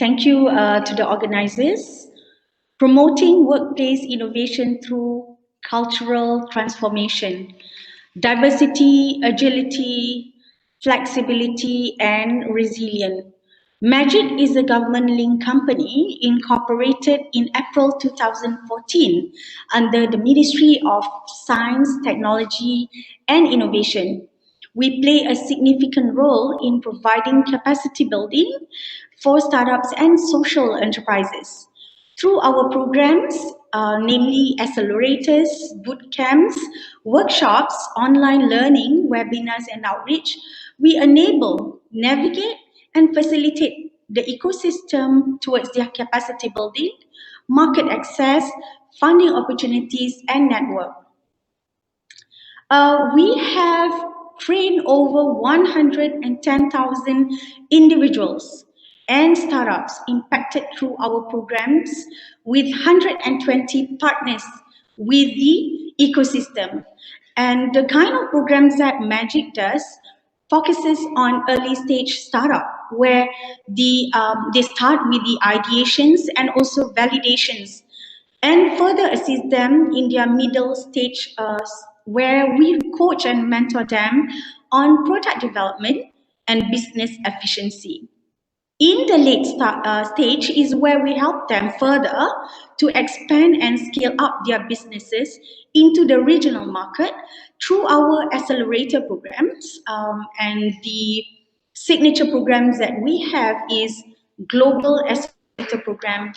Thank you to the organizers. Promoting workplace innovation through cultural transformation, diversity, agility, flexibility, and resilience. Magic is a government-linked company incorporated in April 2014 under the Ministry of Science, Technology, and Innovation. We play a significant role in providing capacity building for startups and social enterprises. Through our programs, namely accelerators, boot camps, workshops, online learning, webinars, and outreach, we enable, navigate, and facilitate the ecosystem towards their capacity building, market access, funding opportunities, and network. We have trained over 110,000 individuals and startups impacted through our programs with 120 partners with the ecosystem. And the kind of programs that Magic does focuses on early stage startup where they start with the ideations and also validations and further assist them in their middle stage where we coach and mentor them on product development and business efficiency. In the late stage is where we help them further to expand and scale up their businesses into the regional market through our accelerator programs. And the signature programs that we have is Global Accelerator Program,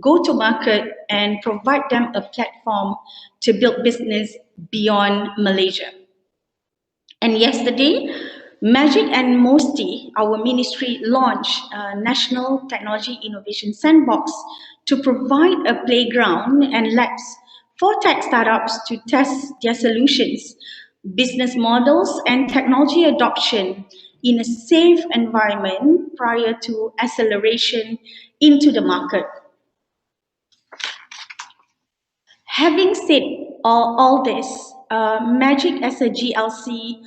go to market and provide them a platform to build business beyond Malaysia. And yesterday, Magic and MOSTI, our ministry, launched a National Technology Innovation Sandbox to provide a playground and labs for tech startups to test their solutions, business models, and technology adoption in a safe environment prior to acceleration into the market. Having said all this, Magic as a GLC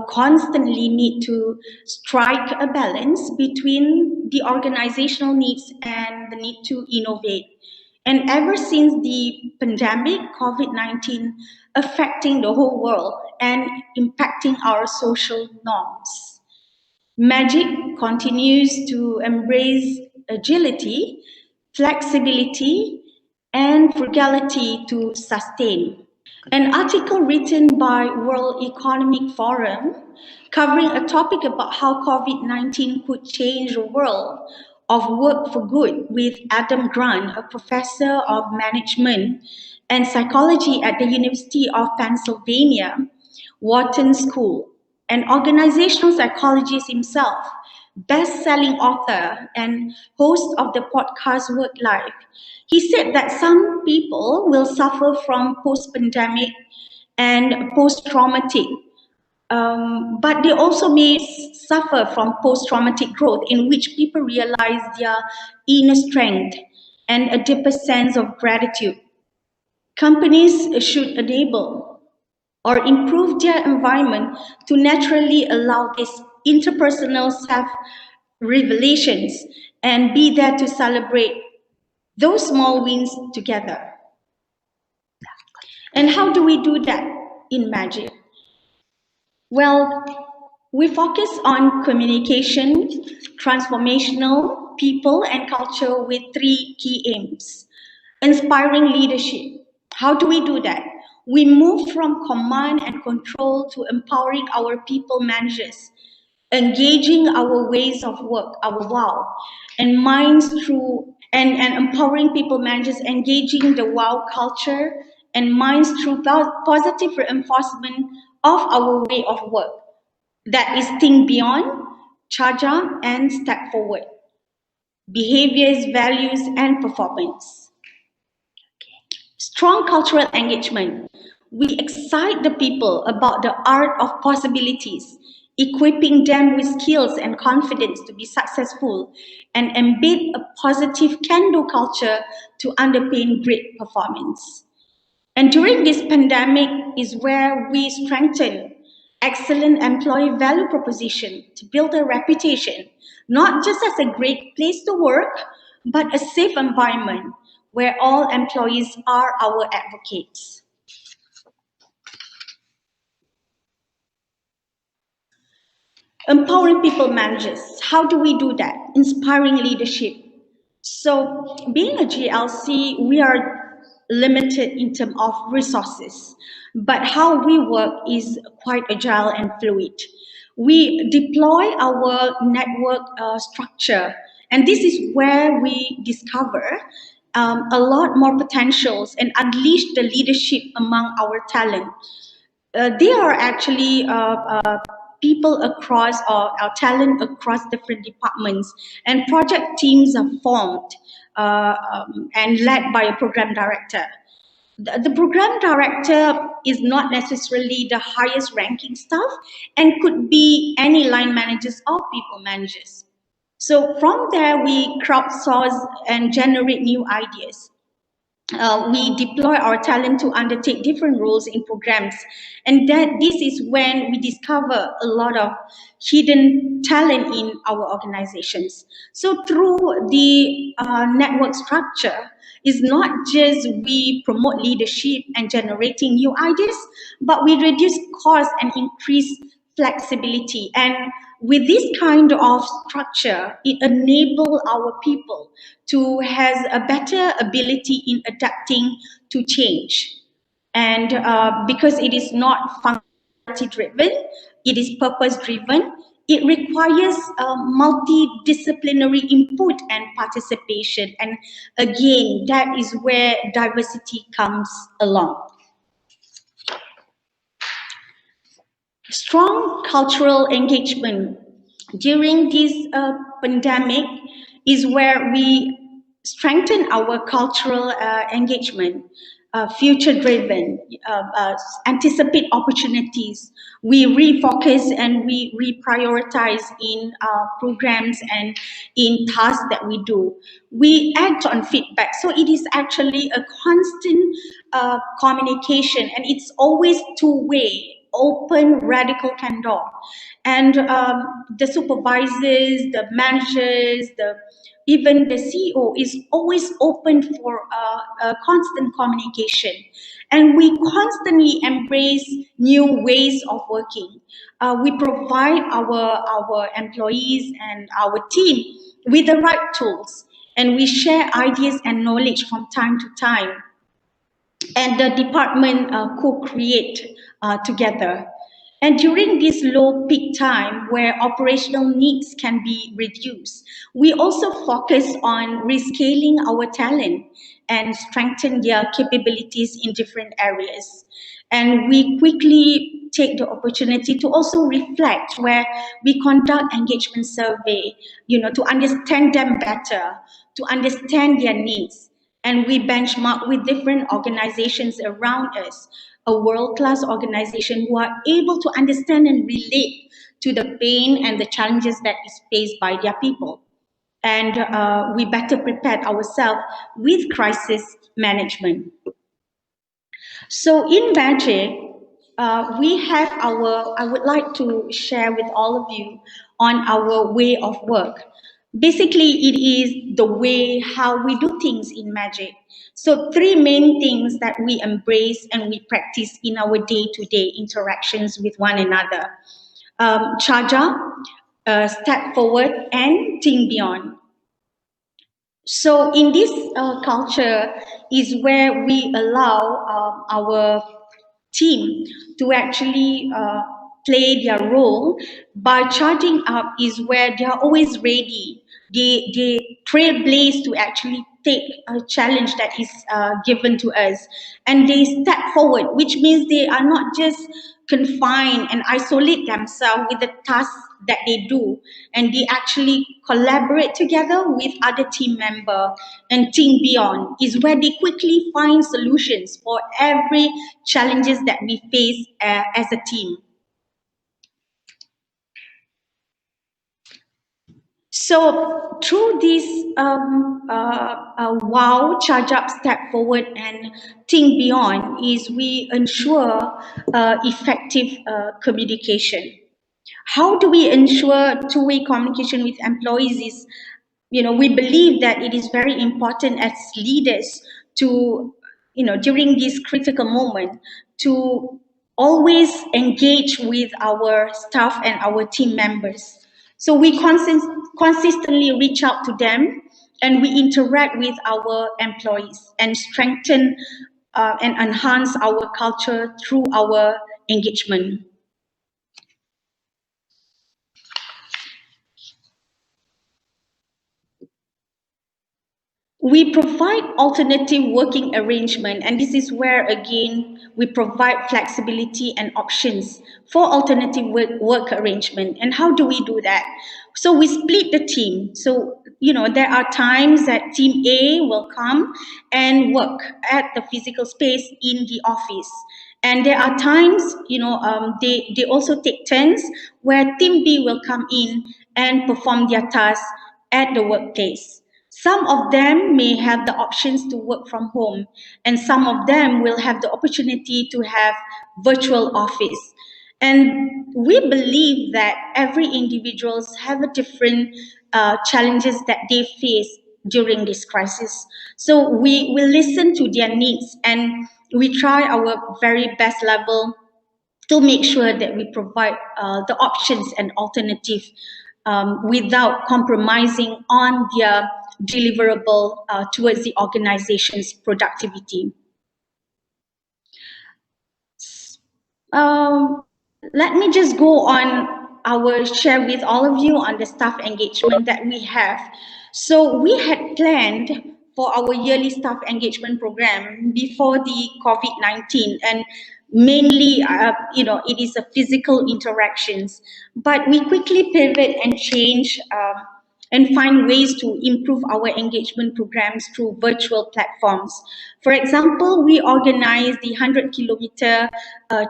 constantly need to strike a balance between the organizational needs and the need to innovate. And ever since the pandemic, COVID-19 affecting the whole world and impacting our social norms, Magic continues to embrace agility, flexibility, and frugality to sustain. An article written by World Economic Forum covering a topic about how COVID-19 could change the world of work for good with Adam Grant, a professor of management and psychology at the University of Pennsylvania, Wharton School, an organizational psychologist himself, best-selling author and host of the podcast Work Life. He said that some people will suffer from post-pandemic and post-traumatic, but they also may suffer from post-traumatic growth in which people realize their inner strength and a deeper sense of gratitude. Companies should enable or improve their environment to naturally allow these interpersonal self-revelations and be there to celebrate those small wins together. And how do we do that in Magic? Well, we focus on communication, transformational, people, and culture with 3 key aims. Inspiring leadership. How do we do that? We move from command and control to empowering our people managers, engaging our ways of work, our wow, and minds through and empowering people managers, engaging the wow culture and minds through positive reinforcement of our way of work. That is think beyond, charge on, and step forward. Behaviors, values, and performance. Strong cultural engagement. We excite the people about the art of possibilities, equipping them with skills and confidence to be successful, and embed a positive can-do culture to underpin great performance. And during this pandemic is where we strengthen excellent employee value proposition to build a reputation, not just as a great place to work, but a safe environment where all employees are our advocates. Empowering people managers. How do we do that? Inspiring leadership. So, being a GLC, we are limited in terms of resources, but how we work is quite agile and fluid. We deploy our network structure, and this is where we discover a lot more potentials and unleash the leadership among our talent. They are actually people across or our talent across different departments, and project teams are formed and led by a program director. The program director is not necessarily the highest ranking staff and could be any line managers or people managers. So from there, we crowdsource and generate new ideas. We deploy our talent to undertake different roles in programs, and that this is when we discover a lot of hidden talent in our organizations. So through the network structure, is not just we promote leadership and generating new ideas, but we reduce cost and increase flexibility. And with this kind of structure, it enables our people to have a better ability in adapting to change. And because it is not functionality driven, it is purpose driven, it requires multidisciplinary input and participation. And again, that is where diversity comes along. Strong cultural engagement during this pandemic is where we strengthen our cultural engagement, future driven, anticipate opportunities. We refocus and we reprioritize in programs and in tasks that we do. We act on feedback. So it is actually a constant communication, and it's always two-way, open, radical candor. And the supervisors, the managers, even the CEO is always open for a constant communication. And we constantly embrace new ways of working. We provide our employees and our team with the right tools, and we share ideas and knowledge from time to time, and the department co-create together. And during this low peak time where operational needs can be reduced, we also focus on rescaling our talent and strengthen their capabilities in different areas. And we quickly take the opportunity to also reflect, where we conduct engagement survey, to understand them better, to understand their needs. And we benchmark with different organizations around us, a world-class organization who are able to understand and relate to the pain and the challenges that is faced by their people. And we better prepare ourselves with crisis management. So in Magic, we have I would like to share with all of you on our way of work. Basically, it is the way how we do things in Magic. So three main things that we embrace and we practice in our day-to-day interactions with one another. Charger, step forward, and think beyond. So in this culture is where we allow our team to actually play their role. By charging up is where they are always ready. They trailblaze to actually take a challenge that is given to us, and they step forward, which means they are not just confined and isolate themselves with the tasks that they do, and they actually collaborate together with other team member and think beyond, is where they quickly find solutions for every challenges that we face as a team. So through this wow, charge up, step forward, and think beyond, is we ensure effective communication. How do we ensure two-way communication with employees? Is, we believe that it is very important as leaders to, during this critical moment, to always engage with our staff and our team members. So we consistently reach out to them, and we interact with our employees and strengthen and enhance our culture through our engagement. We provide alternative working arrangement, and this is where again we provide flexibility and options for alternative work arrangement. And how do we do that? So we split the team. So, there are times that team A will come and work at the physical space in the office. And there are times, they also take turns where team B will come in and perform their tasks at the workplace. Some of them may have the options to work from home, and some of them will have the opportunity to have virtual office. And we believe that every individuals have a different challenges that they face during this crisis. So we will listen to their needs, and we try our very best level to make sure that we provide the options and alternative without compromising on their deliverable towards the organization's productivity. Um, Let me just go on. I will share with all of you on the staff engagement that we have. So we had planned for our yearly staff engagement program before the COVID-19, and mainly, it is a physical interactions. But we quickly pivot and change. And find ways to improve our engagement programs through virtual platforms. For example, we organized the 100-kilometer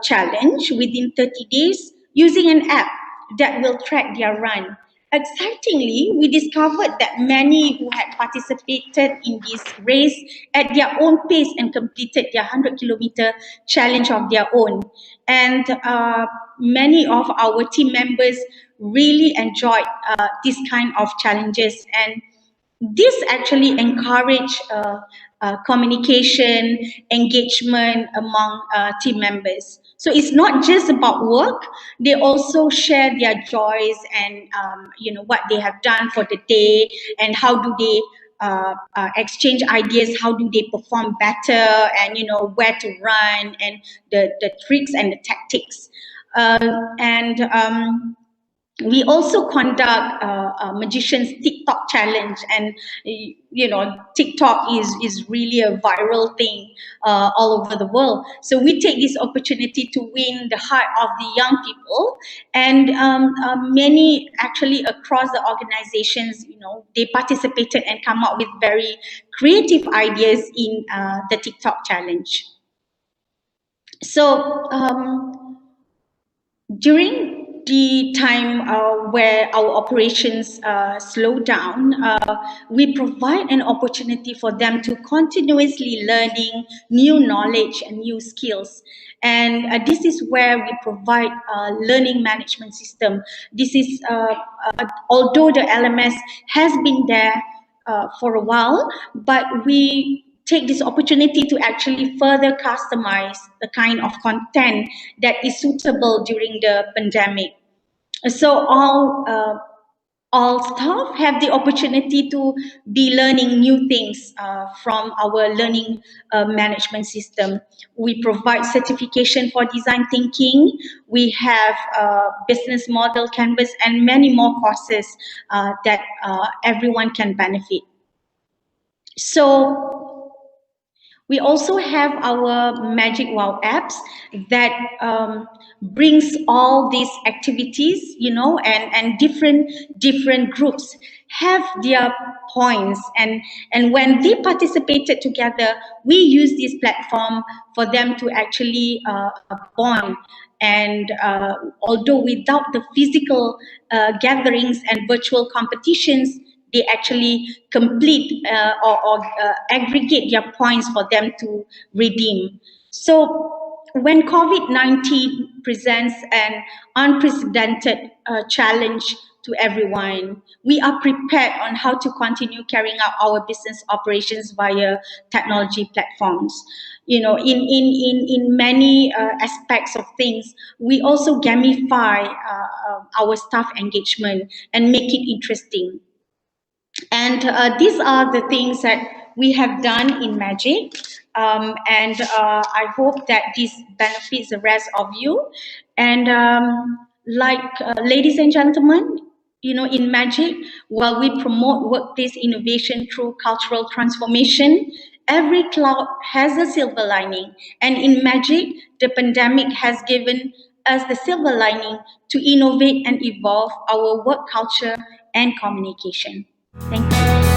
challenge within 30 days using an app that will track their run. Excitingly, we discovered that many who had participated in this race at their own pace and completed their 100-kilometer challenge of their own. And many of our team members really enjoyed this kind of challenges, and this actually encourage communication, engagement among team members. So it's not just about work; they also share their joys and what they have done for the day, and how do they exchange ideas, how do they perform better, and where to run, and the tricks and the tactics. And We also conduct a magician's TikTok challenge, and TikTok is really a viral thing all over the world. So we take this opportunity to win the heart of the young people, and many actually across the organizations, they participated and come up with very creative ideas in the TikTok challenge. So. During the time where our operations slow down, we provide an opportunity for them to continuously learning new knowledge and new skills. And this is where we provide a learning management system. This is, although the LMS has been there for a while, but we take this opportunity to actually further customize the kind of content that is suitable during the pandemic. So all staff have the opportunity to be learning new things from our learning management system. We provide certification for design thinking. We have business model canvas and many more courses that everyone can benefit. So we also have our Magic Wow apps that brings all these activities, and different groups have their points, and when they participated together, we use this platform for them to actually bond And although without the physical gatherings and virtual competitions, they actually complete or aggregate their points for them to redeem. So when COVID-19 presents an unprecedented challenge to everyone, we are prepared on how to continue carrying out our business operations via technology platforms. You know, in many aspects of things, we also gamify our staff engagement and make it interesting. And these are the things that we have done in Magic. And I hope that this benefits the rest of you. And ladies and gentlemen, you know, in Magic, while we promote workplace innovation through cultural transformation, every cloud has a silver lining. And in Magic, the pandemic has given us the silver lining to innovate and evolve our work culture and communication. Thank you.